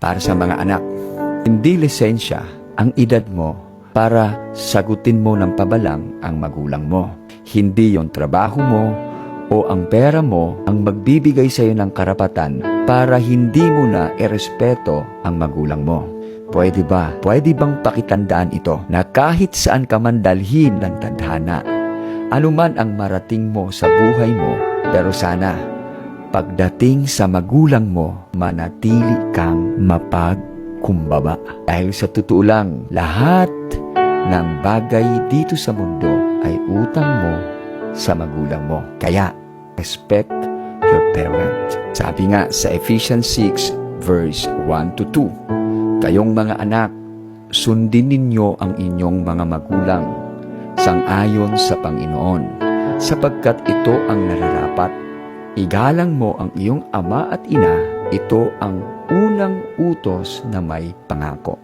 para sa mga anak. Hindi lisensya ang edad mo para sagutin mo ng pabalang ang magulang mo. Hindi yung trabaho mo o ang pera mo ang magbibigay sa iyo ng karapatan para hindi mo na irespeto ang magulang mo. Pwede ba? Pwede bang pakitandaan ito na kahit saan ka man dalhin ng tadhana, anuman ang marating mo sa buhay mo, pero sana pagdating sa magulang mo, manatili kang mapagkumbaba. Dahil sa totoo lang, lahat ng bagay dito sa mundo ay utang mo sa magulang mo. Kaya, respect your parent. Sabi nga sa Ephesians 6 verse 1 to 2, kayong mga anak, sundin ninyo ang inyong mga magulang sang-ayon sa Panginoon, sapagkat ito ang nararapat. Igalang mo ang iyong ama at ina, ito ang unang utos na may pangako.